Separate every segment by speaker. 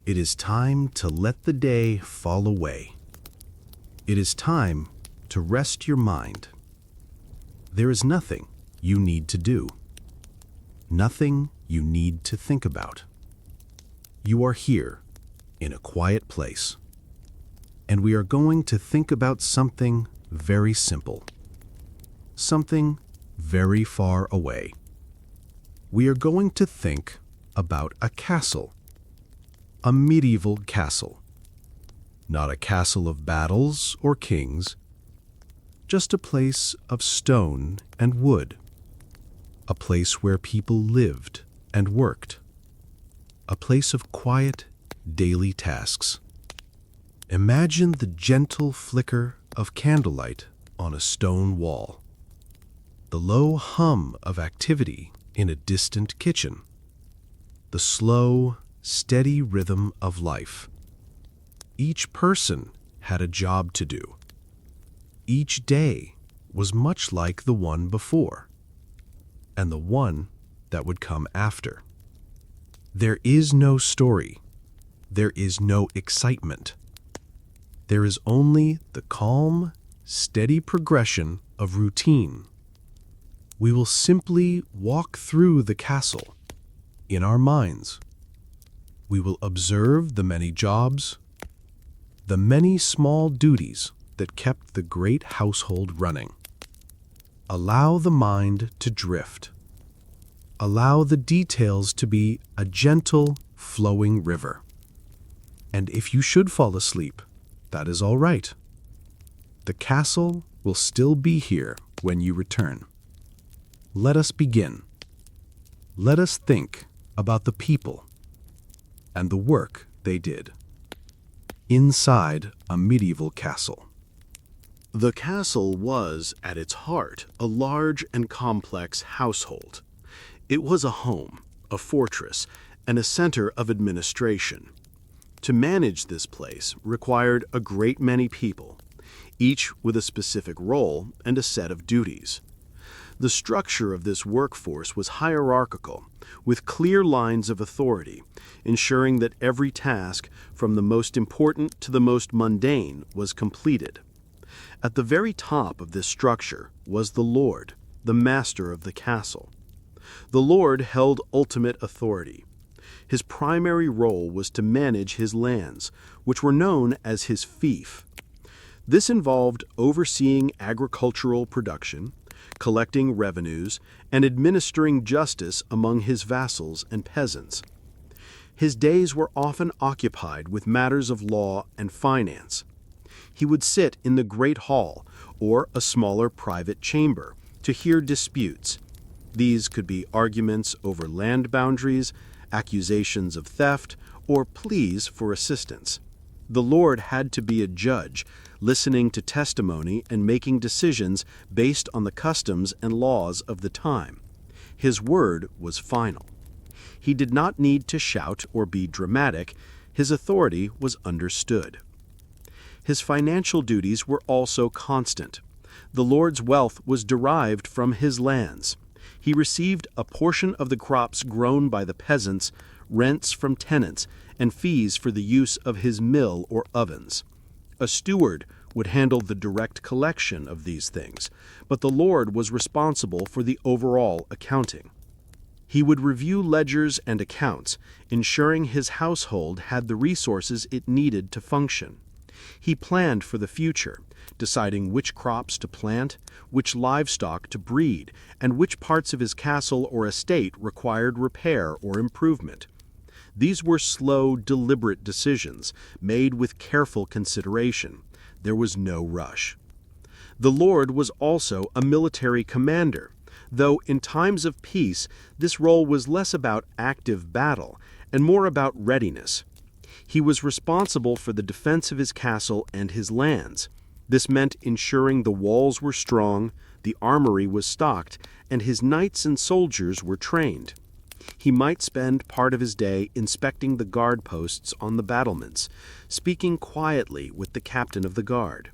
Speaker 1: It is time to let the day fall away. It is time to rest your mind. There is nothing you need to do. Nothing you need to think about. You are here in a quiet place. And we are going to think about something very simple. Something very far away. We are going to think about a castle. A medieval castle. Not a castle of battles or kings, just a place of stone and wood. A place where people lived and worked. A place of quiet, daily tasks. Imagine the gentle flicker of candlelight on a stone wall. The low hum of activity in a distant kitchen. The slow, steady rhythm of life. Each person had a job to do. Each day was much like the one before, and the one that would come after. There is no story. There is no excitement. There is only the calm, steady progression of routine. We will simply walk through the castle in our minds. We will observe the many jobs, the many small duties that kept the great household running. Allow the mind to drift. Allow the details to be a gentle, flowing river. And if you should fall asleep, that is all right. The castle will still be here when you return. Let us begin. Let us think about the people and the work they did. Inside a medieval castle. The castle was, at its heart, a large and complex household. It was a home, a fortress, and a center of administration. To manage this place required a great many people, each with a specific role and a set of duties. The structure of this workforce was hierarchical, with clear lines of authority, ensuring that every task, from the most important to the most mundane, was completed. At the very top of this structure was the lord, the master of the castle. The lord held ultimate authority. His primary role was to manage his lands, which were known as his fief. This involved overseeing agricultural production, collecting revenues, and administering justice among his vassals and peasants. His days were often occupied with matters of law and finance. He would sit in the great hall or a smaller private chamber to hear disputes. These could be arguments over land boundaries, accusations of theft, or pleas for assistance. The lord had to be a judge, listening to testimony and making decisions based on the customs and laws of the time. His word was final. He did not need to shout or be dramatic. His authority was understood. His financial duties were also constant. The lord's wealth was derived from his lands. He received a portion of the crops grown by the peasants, rents from tenants, and fees for the use of his mill or ovens. A steward would handle the direct collection of these things, but the lord was responsible for the overall accounting. He would review ledgers and accounts, ensuring his household had the resources it needed to function. He planned for the future, deciding which crops to plant, which livestock to breed, and which parts of his castle or estate required repair or improvement. These were slow, deliberate decisions, made with careful consideration. There was no rush. The lord was also a military commander, though in times of peace this role was less about active battle and more about readiness. He was responsible for the defense of his castle and his lands. This meant ensuring the walls were strong, the armory was stocked, and his knights and soldiers were trained. He might spend part of his day inspecting the guard posts on the battlements, speaking quietly with the captain of the guard.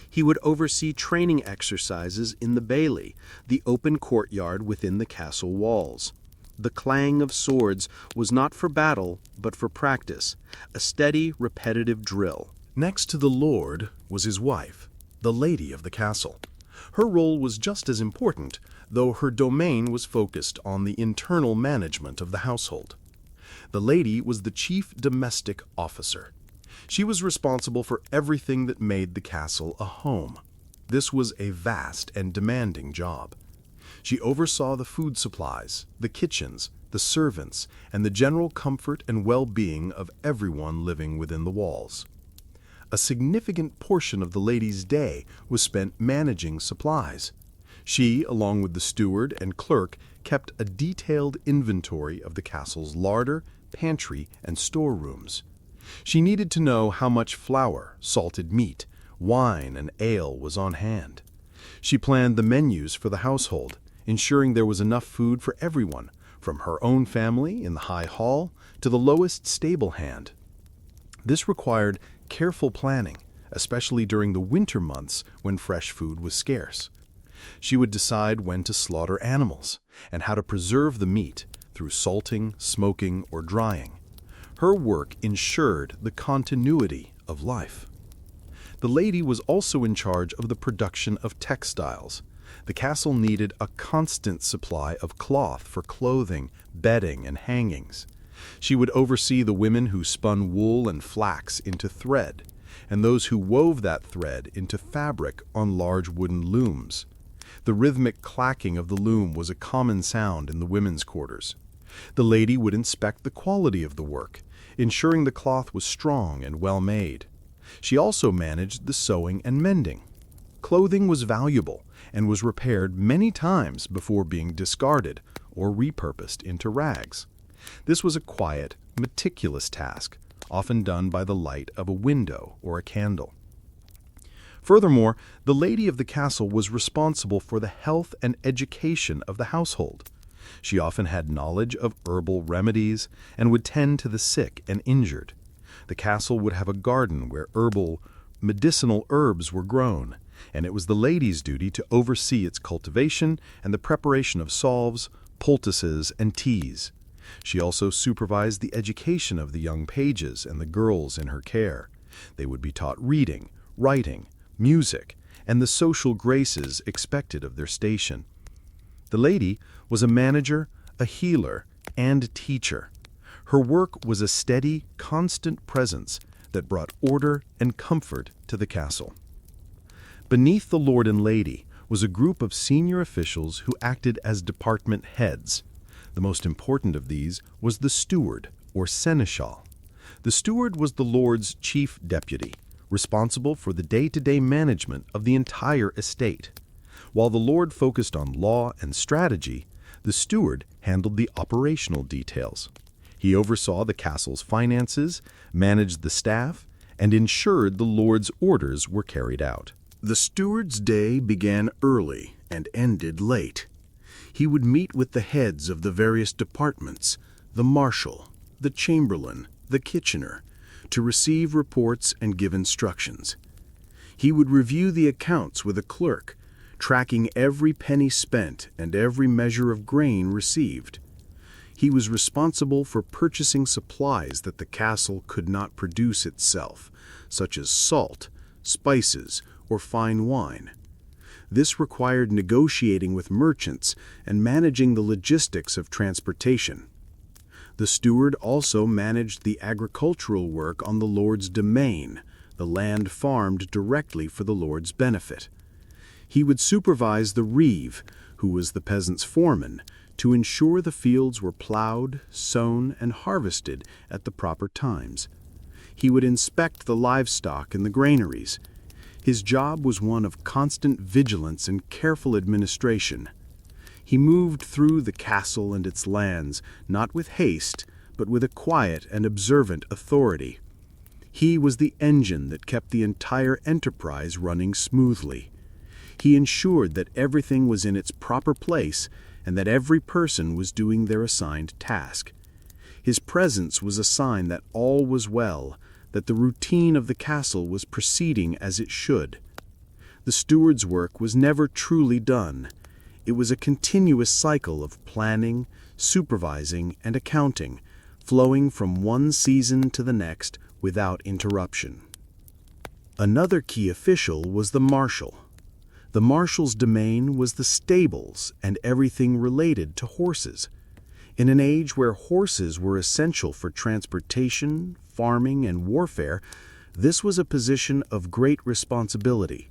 Speaker 1: He would oversee training exercises in the bailey, the open courtyard within the castle walls. The clang of swords was not for battle, but for practice, a steady, repetitive drill. Next to the lord was his wife, the lady of the castle. Her role was just as important, though her domain was focused on the internal management of the household. The lady was the chief domestic officer. She was responsible for everything that made the castle a home. This was a vast and demanding job. She oversaw the food supplies, the kitchens, the servants, and the general comfort and well-being of everyone living within the walls. A significant portion of the lady's day was spent managing supplies. She, along with the steward and clerk, kept a detailed inventory of the castle's larder, pantry, and storerooms. She needed to know how much flour, salted meat, wine, and ale was on hand. She planned the menus for the household, ensuring there was enough food for everyone, from her own family in the high hall to the lowest stable hand. This required careful planning, especially during the winter months when fresh food was scarce. She would decide when to slaughter animals and how to preserve the meat through salting, smoking, or drying. Her work ensured the continuity of life. The lady was also in charge of the production of textiles. The castle needed a constant supply of cloth for clothing, bedding, and hangings. She would oversee the women who spun wool and flax into thread, and those who wove that thread into fabric on large wooden looms. The rhythmic clacking of the loom was a common sound in the women's quarters. The lady would inspect the quality of the work, ensuring the cloth was strong and well made. She also managed the sewing and mending. Clothing was valuable and was repaired many times before being discarded or repurposed into rags. This was a quiet, meticulous task, often done by the light of a window or a candle. Furthermore, the lady of the castle was responsible for the health and education of the household. She often had knowledge of herbal remedies and would tend to the sick and injured. The castle would have a garden where medicinal herbs were grown, and it was the lady's duty to oversee its cultivation and the preparation of salves, poultices, and teas. She also supervised the education of the young pages and the girls in her care. They would be taught reading, writing, music, and the social graces expected of their station. The lady was a manager, a healer, and teacher. Her work was a steady, constant presence that brought order and comfort to the castle. Beneath the lord and lady was a group of senior officials who acted as department heads. The most important of these was the steward, or seneschal. The steward was the lord's chief deputy, responsible for the day-to-day management of the entire estate. While the lord focused on law and strategy, the steward handled the operational details. He oversaw the castle's finances, managed the staff, and ensured the lord's orders were carried out. The steward's day began early and ended late. He would meet with the heads of the various departments, the marshal, the chamberlain, the kitchener, to receive reports and give instructions. He would review the accounts with a clerk, tracking every penny spent and every measure of grain received. He was responsible for purchasing supplies that the castle could not produce itself, such as salt, spices, or fine wine. This required negotiating with merchants and managing the logistics of transportation. The steward also managed the agricultural work on the lord's domain, the land farmed directly for the lord's benefit. He would supervise the reeve, who was the peasant's foreman, to ensure the fields were plowed, sown, and harvested at the proper times. He would inspect the livestock in the granaries. His job was one of constant vigilance and careful administration. He moved through the castle and its lands, not with haste, but with a quiet and observant authority. He was the engine that kept the entire enterprise running smoothly. He ensured that everything was in its proper place and that every person was doing their assigned task. His presence was a sign that all was well, that the routine of the castle was proceeding as it should. The steward's work was never truly done. It was a continuous cycle of planning, supervising and accounting, flowing from one season to the next without interruption. Another key official was the marshal. The marshal's domain was the stables and everything related to horses. In an age where horses were essential for transportation, farming, and warfare, this was a position of great responsibility.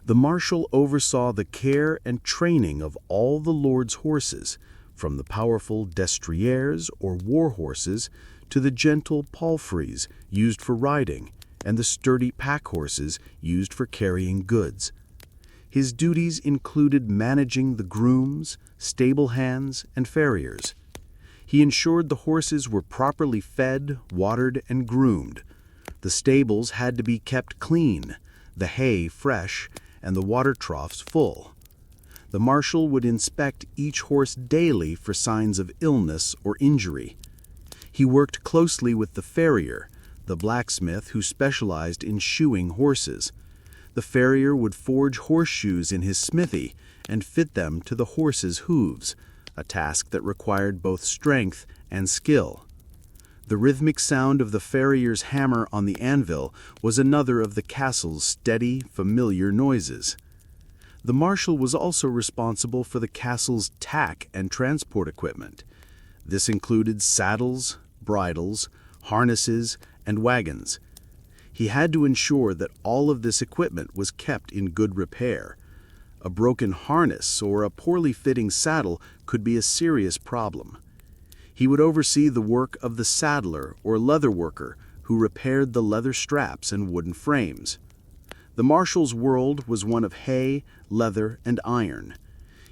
Speaker 1: The marshal oversaw the care and training of all the Lord's horses, from the powerful destriers or war horses to the gentle palfreys used for riding and the sturdy pack horses used for carrying goods. His duties included managing the grooms, stablehands, and farriers. He ensured the horses were properly fed, watered, and groomed. The stables had to be kept clean, the hay fresh, and the water troughs full. The marshal would inspect each horse daily for signs of illness or injury. He worked closely with the farrier, the blacksmith who specialized in shoeing horses. The farrier would forge horseshoes in his smithy and fit them to the horse's hooves, a task that required both strength and skill. The rhythmic sound of the farrier's hammer on the anvil was another of the castle's steady, familiar noises. The marshal was also responsible for the castle's tack and transport equipment. This included saddles, bridles, harnesses, and wagons. He had to ensure that all of this equipment was kept in good repair. A broken harness or a poorly fitting saddle could be a serious problem. He would oversee the work of the saddler or leather worker who repaired the leather straps and wooden frames. The marshal's world was one of hay, leather, and iron.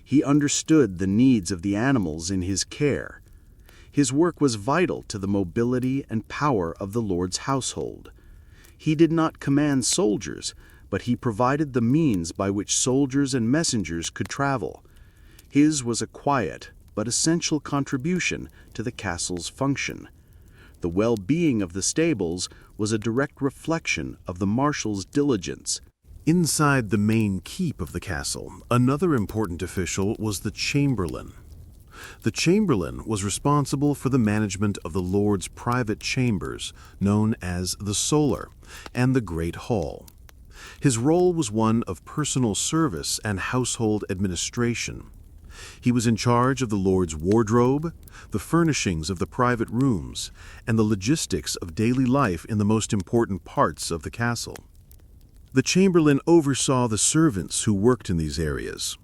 Speaker 1: He understood the needs of the animals in his care. His work was vital to the mobility and power of the Lord's household. He did not command soldiers, but he provided the means by which soldiers and messengers could travel. His was a quiet but essential contribution to the castle's function. The well-being of the stables was a direct reflection of the marshal's diligence. Inside the main keep of the castle, another important official was the chamberlain. The chamberlain was responsible for the management of the Lord's private chambers, known as the solar, and the Great Hall. His role was one of personal service and household administration. He was in charge of the Lord's wardrobe, the furnishings of the private rooms, and the logistics of daily life in the most important parts of the castle. The chamberlain oversaw the servants who worked in these areas.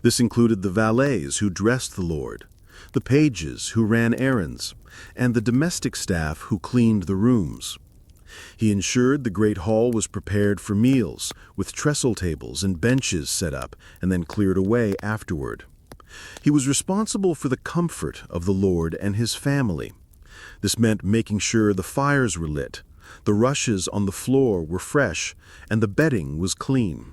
Speaker 1: This included the valets who dressed the Lord, the pages who ran errands, and the domestic staff who cleaned the rooms. He ensured the great hall was prepared for meals, with trestle tables and benches set up and then cleared away afterward. He was responsible for the comfort of the Lord and his family. This meant making sure the fires were lit, the rushes on the floor were fresh, and the bedding was clean.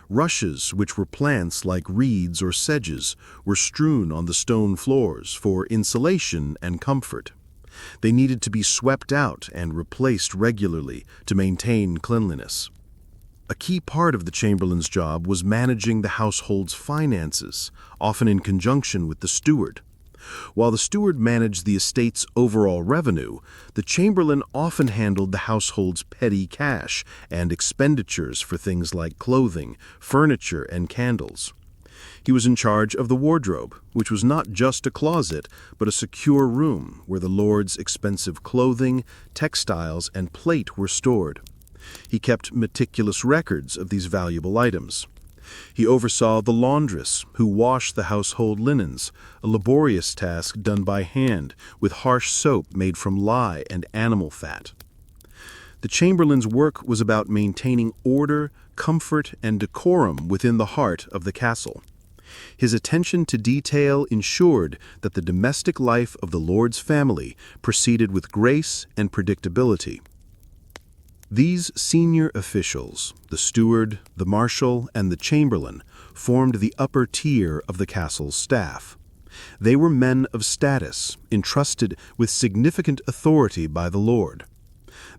Speaker 1: Rushes, which were plants like reeds or sedges, were strewn on the stone floors for insulation and comfort. They needed to be swept out and replaced regularly to maintain cleanliness. A key part of the chamberlain's job was managing the household's finances, often in conjunction with the steward. While the steward managed the estate's overall revenue, the chamberlain often handled the household's petty cash and expenditures for things like clothing, furniture, and candles. He was in charge of the wardrobe, which was not just a closet, but a secure room where the Lord's expensive clothing, textiles, and plate were stored. He kept meticulous records of these valuable items. He oversaw the laundress, who washed the household linens, a laborious task done by hand with harsh soap made from lye and animal fat. The chamberlain's work was about maintaining order, comfort, and decorum within the heart of the castle. His attention to detail ensured that the domestic life of the Lord's family proceeded with grace and predictability. These senior officials, the steward, the marshal, and the chamberlain, formed the upper tier of the castle's staff. They were men of status, entrusted with significant authority by the Lord.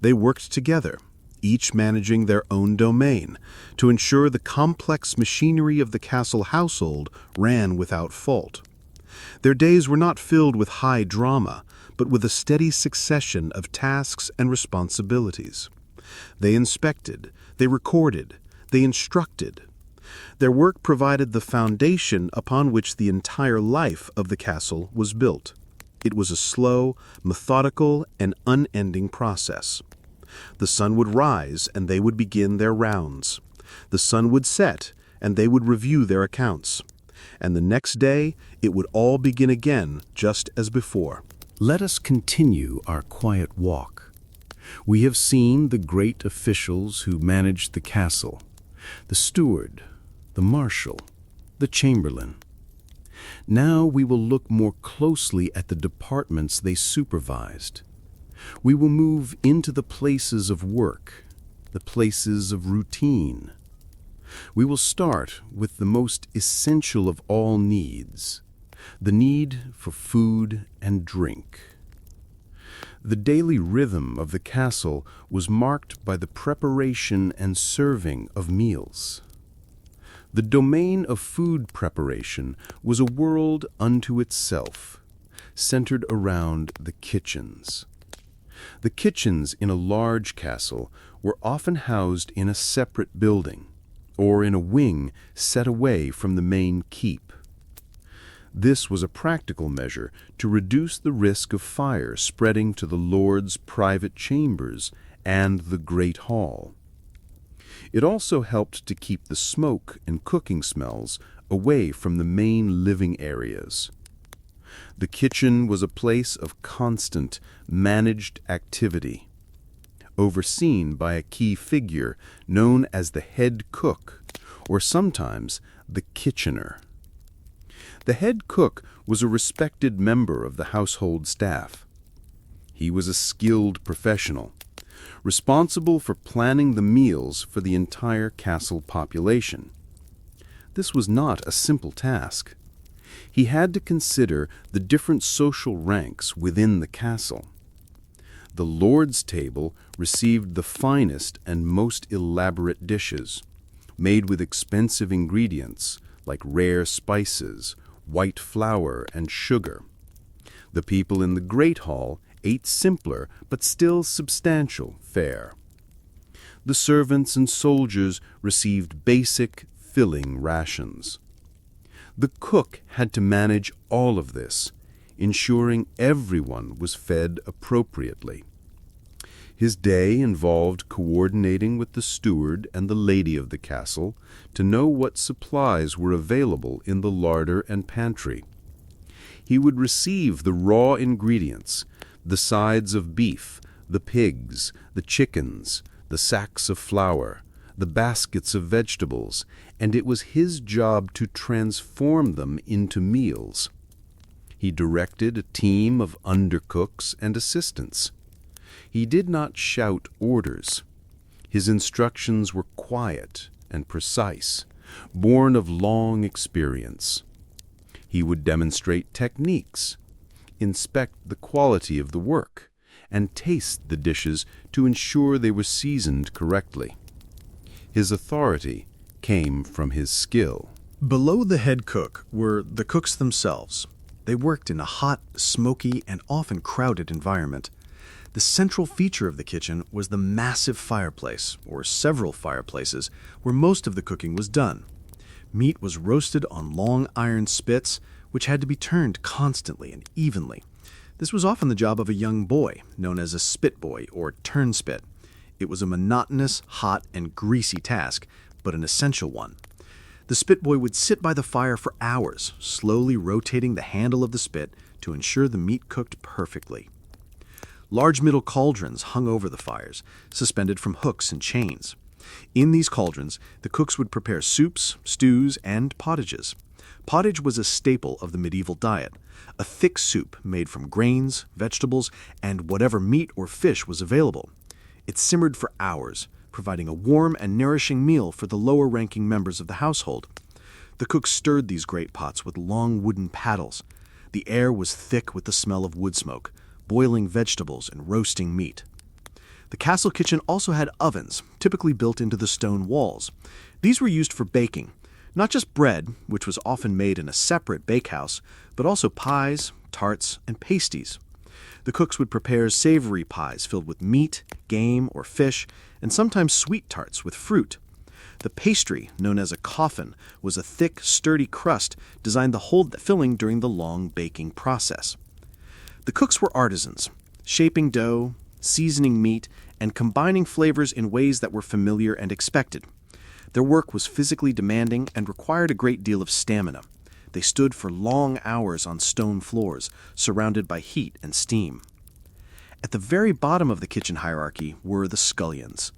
Speaker 1: They worked together, each managing their own domain, to ensure the complex machinery of the castle household ran without fault. Their days were not filled with high drama, but with a steady succession of tasks and responsibilities. They inspected, they recorded, they instructed. Their work provided the foundation upon which the entire life of the castle was built. It was a slow, methodical, and unending process. The sun would rise, and they would begin their rounds. The sun would set, and they would review their accounts. And the next day, it would all begin again, just as before. Let us continue our quiet walk. We have seen the great officials who managed the castle, the steward, the marshal, the chamberlain. Now we will look more closely at the departments they supervised. We will move into the places of work, the places of routine. We will start with the most essential of all needs, the need for food and drink. The daily rhythm of the castle was marked by the preparation and serving of meals. The domain of food preparation was a world unto itself, centered around the kitchens. The kitchens in a large castle were often housed in a separate building, or in a wing set away from the main keep. This was a practical measure to reduce the risk of fire spreading to the lord's private chambers and the great hall. It also helped to keep the smoke and cooking smells away from the main living areas. The kitchen was a place of constant, managed activity, overseen by a key figure known as the head cook, or sometimes the kitchener. The head cook was a respected member of the household staff. He was a skilled professional, responsible for planning the meals for the entire castle population. This was not a simple task. He had to consider the different social ranks within the castle. The lord's table received the finest and most elaborate dishes, made with expensive ingredients like rare spices, white flour, and sugar. The people in the great hall ate simpler but still substantial fare. The servants and soldiers received basic, filling rations. The cook had to manage all of this, ensuring everyone was fed appropriately. His day involved coordinating with the steward and the lady of the castle to know what supplies were available in the larder and pantry. He would receive the raw ingredients, the sides of beef, the pigs, the chickens, the sacks of flour, the baskets of vegetables, and it was his job to transform them into meals. He directed a team of undercooks and assistants. He did not shout orders. His instructions were quiet and precise, born of long experience. He would demonstrate techniques, inspect the quality of the work, and taste the dishes to ensure they were seasoned correctly. His authority came from his skill. Below the head cook were the cooks themselves. They worked in a hot, smoky, and often crowded environment. The central feature of the kitchen was the massive fireplace, or several fireplaces, where most of the cooking was done. Meat was roasted on long iron spits, which had to be turned constantly and evenly. This was often the job of a young boy, known as a spit boy or turnspit. It was a monotonous, hot, and greasy task, but an essential one. The spit boy would sit by the fire for hours, slowly rotating the handle of the spit to ensure the meat cooked perfectly. Large metal cauldrons hung over the fires, suspended from hooks and chains. In these cauldrons, the cooks would prepare soups, stews, and pottages. Pottage was a staple of the medieval diet, a thick soup made from grains, vegetables, and whatever meat or fish was available. It simmered for hours, providing a warm and nourishing meal for the lower-ranking members of the household. The cooks stirred these great pots with long wooden paddles. The air was thick with the smell of wood smoke, boiling vegetables and roasting meat. The castle kitchen also had ovens, typically built into the stone walls. These were used for baking. Not just bread, which was often made in a separate bakehouse, but also pies, tarts, and pasties. The cooks would prepare savory pies filled with meat, game, or fish, and sometimes sweet tarts with fruit. The pastry, known as a coffin, was a thick, sturdy crust designed to hold the filling during the long baking process. The cooks were artisans, shaping dough, seasoning meat, and combining flavors in ways that were familiar and expected. Their work was physically demanding and required a great deal of stamina. They stood for long hours on stone floors, surrounded by heat and steam. At the very bottom of the kitchen hierarchy were the scullions.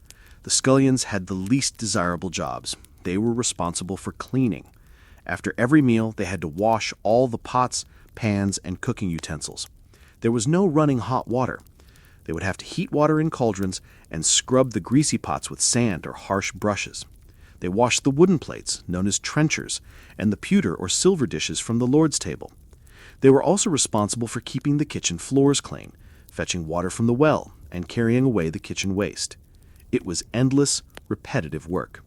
Speaker 1: The scullions had the least desirable jobs. They were responsible for cleaning. After every meal, they had to wash all the pots, pans, and cooking utensils. There was no running hot water. They would have to heat water in cauldrons and scrub the greasy pots with sand or harsh brushes. They washed the wooden plates, known as trenchers, and the pewter or silver dishes from the Lord's table. They were also responsible for keeping the kitchen floors clean, fetching water from the well, and carrying away the kitchen waste. It was endless, repetitive work.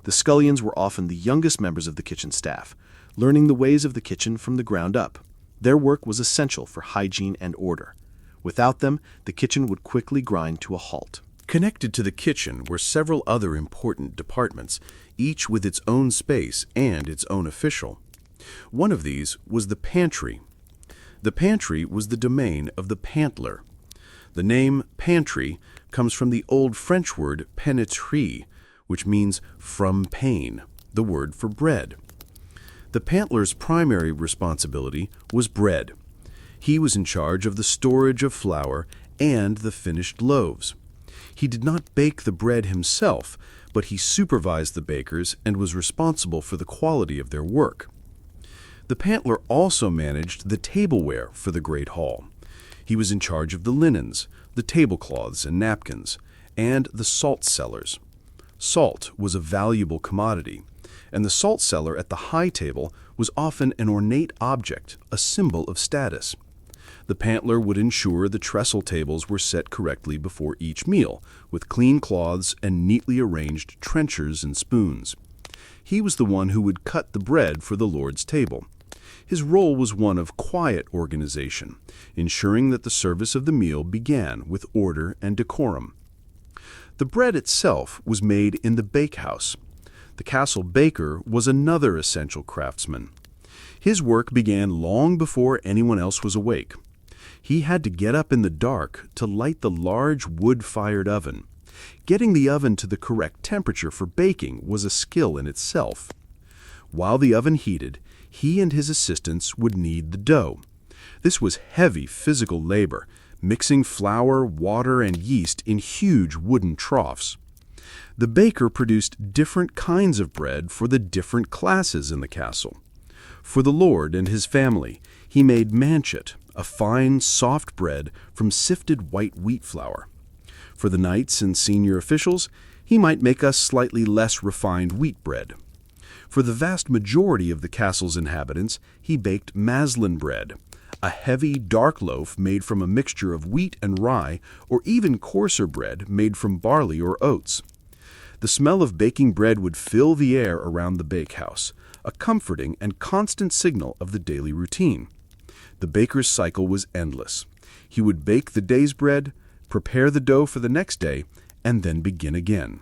Speaker 1: The scullions were often the youngest members of the kitchen staff, learning the ways of the kitchen from the ground up. Their work was essential for hygiene and order. Without them, the kitchen would quickly grind to a halt. Connected to the kitchen were several other important departments, each with its own space and its own official. One of these was the pantry. The pantry was the domain of the pantler. The name pantry comes from the Old French word pénétrer, which means from pain, the word for bread. The pantler's primary responsibility was bread. He was in charge of the storage of flour and the finished loaves. He did not bake the bread himself, but he supervised the bakers and was responsible for the quality of their work. The pantler also managed the tableware for the great hall. He was in charge of the linens, the tablecloths and napkins, and the salt cellars. Salt was a valuable commodity, and the salt cellar at the high table was often an ornate object, a symbol of status. The pantler would ensure the trestle tables were set correctly before each meal, with clean cloths and neatly arranged trenchers and spoons. He was the one who would cut the bread for the Lord's table. His role was one of quiet organization, ensuring that the service of the meal began with order and decorum. The bread itself was made in the bakehouse. The castle baker was another essential craftsman. His work began long before anyone else was awake. He had to get up in the dark to light the large wood-fired oven. Getting the oven to the correct temperature for baking was a skill in itself. While the oven heated, he and his assistants would knead the dough. This was heavy physical labor, mixing flour, water, and yeast in huge wooden troughs. The baker produced different kinds of bread for the different classes in the castle. For the lord and his family, he made manchet, a fine, soft bread from sifted white wheat flour. For the knights and senior officials, he might make a slightly less refined wheat bread. For the vast majority of the castle's inhabitants, he baked maslin bread, a heavy, dark loaf made from a mixture of wheat and rye, or even coarser bread made from barley or oats. The smell of baking bread would fill the air around the bakehouse, a comforting and constant signal of the daily routine. The baker's cycle was endless. He would bake the day's bread, prepare the dough for the next day, and then begin again.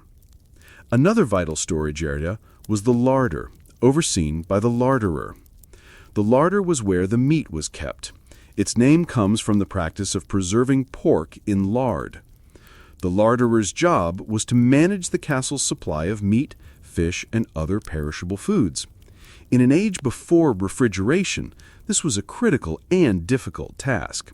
Speaker 1: Another vital storage area was the larder, overseen by the larderer. The larder was where the meat was kept. Its name comes from the practice of preserving pork in lard. The larderer's job was to manage the castle's supply of meat, fish, and other perishable foods. In an age before refrigeration, this was a critical and difficult task.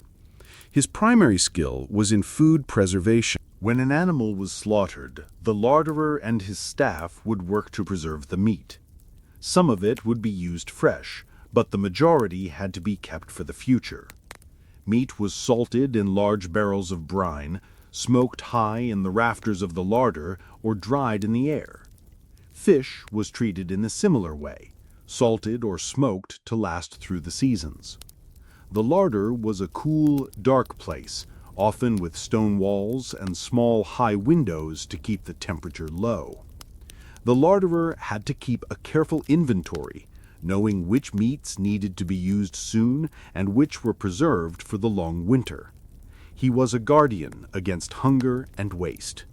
Speaker 1: His primary skill was in food preservation. When an animal was slaughtered, the larderer and his staff would work to preserve the meat. Some of it would be used fresh, but the majority had to be kept for the future. Meat was salted in large barrels of brine, smoked high in the rafters of the larder, or dried in the air. Fish was treated in a similar way, salted or smoked to last through the seasons. The larder was a cool, dark place, often with stone walls and small, high windows to keep the temperature low. The larderer had to keep a careful inventory, knowing which meats needed to be used soon and which were preserved for the long winter. He was a guardian against hunger and waste.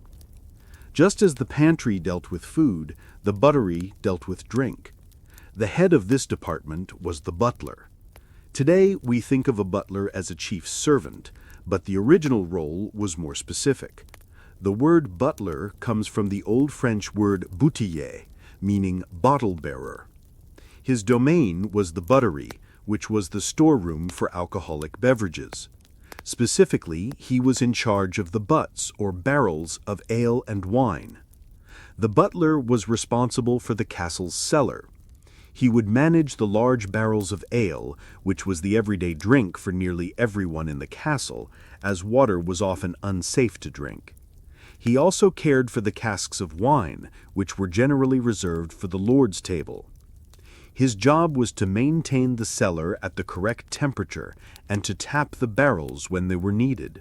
Speaker 1: Just as the pantry dealt with food, the buttery dealt with drink. The head of this department was the butler. Today, we think of a butler as a chief servant, but the original role was more specific. The word butler comes from the Old French word boutillier, meaning bottle bearer. His domain was the buttery, which was the storeroom for alcoholic beverages. Specifically, he was in charge of the butts or barrels of ale and wine. The butler was responsible for the castle's cellar. He would manage the large barrels of ale, which was the everyday drink for nearly everyone in the castle, as water was often unsafe to drink. He also cared for the casks of wine, which were generally reserved for the lord's table. His job was to maintain the cellar at the correct temperature and to tap the barrels when they were needed.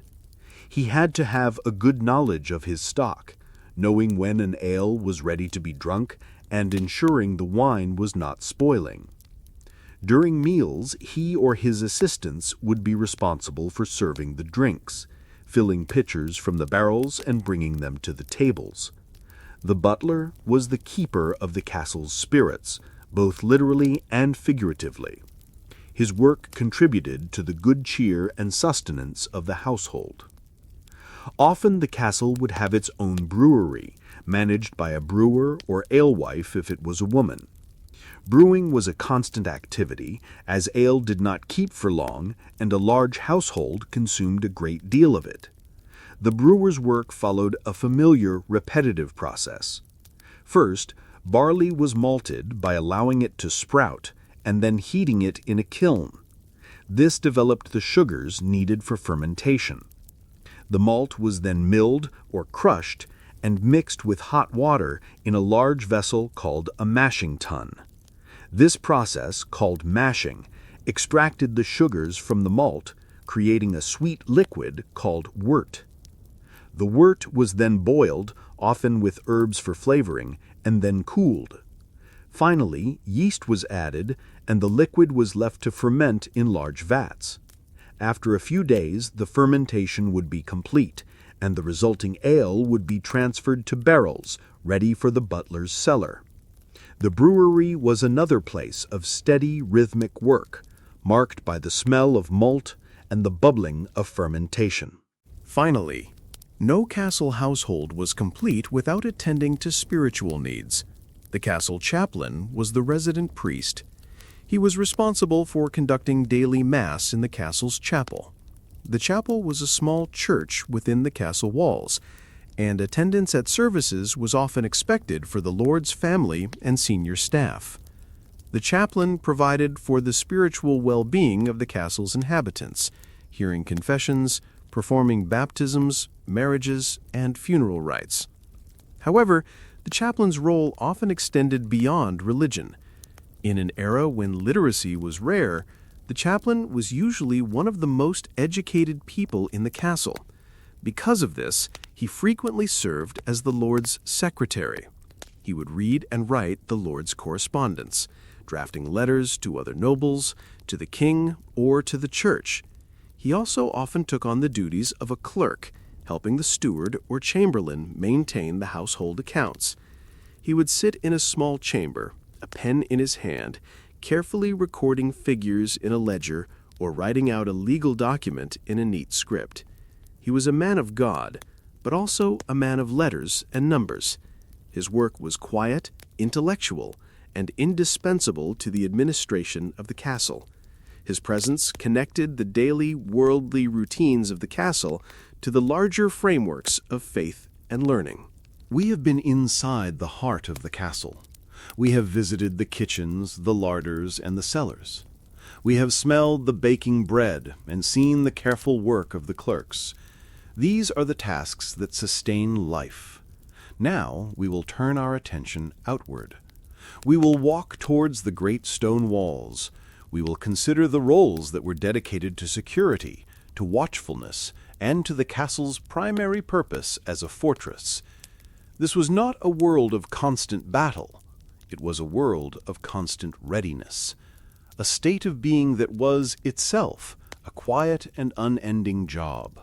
Speaker 1: He had to have a good knowledge of his stock, knowing when an ale was ready to be drunk and ensuring the wine was not spoiling. During meals, he or his assistants would be responsible for serving the drinks, filling pitchers from the barrels and bringing them to the tables. The butler was the keeper of the castle's spirits, both literally and figuratively. His work contributed to the good cheer and sustenance of the household. Often the castle would have its own brewery, managed by a brewer or alewife if it was a woman. Brewing was a constant activity, as ale did not keep for long, and a large household consumed a great deal of it. The brewer's work followed a familiar, repetitive process. First, barley was malted by allowing it to sprout and then heating it in a kiln. This developed the sugars needed for fermentation. The malt was then milled or crushed and mixed with hot water in a large vessel called a mashing tun. This process, called mashing, extracted the sugars from the malt, creating a sweet liquid called wort. The wort was then boiled, often with herbs for flavoring, and then cooled. Finally, yeast was added, and the liquid was left to ferment in large vats. After a few days, the fermentation would be complete, and the resulting ale would be transferred to barrels, ready for the butler's cellar. The brewery was another place of steady, rhythmic work, marked by the smell of malt and the bubbling of fermentation. Finally, no castle household was complete without attending to spiritual needs. The castle chaplain was the resident priest. He was responsible for conducting daily mass in the castle's chapel. The chapel was a small church within the castle walls, and attendance at services was often expected for the lord's family and senior staff. The chaplain provided for the spiritual well-being of the castle's inhabitants, hearing confessions, performing baptisms, marriages, and funeral rites. However, the chaplain's role often extended beyond religion. In an era when literacy was rare, the chaplain was usually one of the most educated people in the castle. Because of this, he frequently served as the Lord's secretary. He would read and write the Lord's correspondence, drafting letters to other nobles, to the king, or to the church. He also often took on the duties of a clerk, helping the steward or chamberlain maintain the household accounts. He would sit in a small chamber, a pen in his hand, carefully recording figures in a ledger or writing out a legal document in a neat script. He was a man of God, but also a man of letters and numbers. His work was quiet, intellectual, and indispensable to the administration of the castle. His presence connected the daily worldly routines of the castle to the larger frameworks of faith and learning. We have been inside the heart of the castle. We have visited the kitchens, the larders, and the cellars. We have smelled the baking bread and seen the careful work of the clerks. These are the tasks that sustain life. Now we will turn our attention outward. We will walk towards the great stone walls. We will consider the roles that were dedicated to security, to watchfulness, and to the castle's primary purpose as a fortress. This was not a world of constant battle. It was a world of constant readiness, a state of being that was itself a quiet and unending job.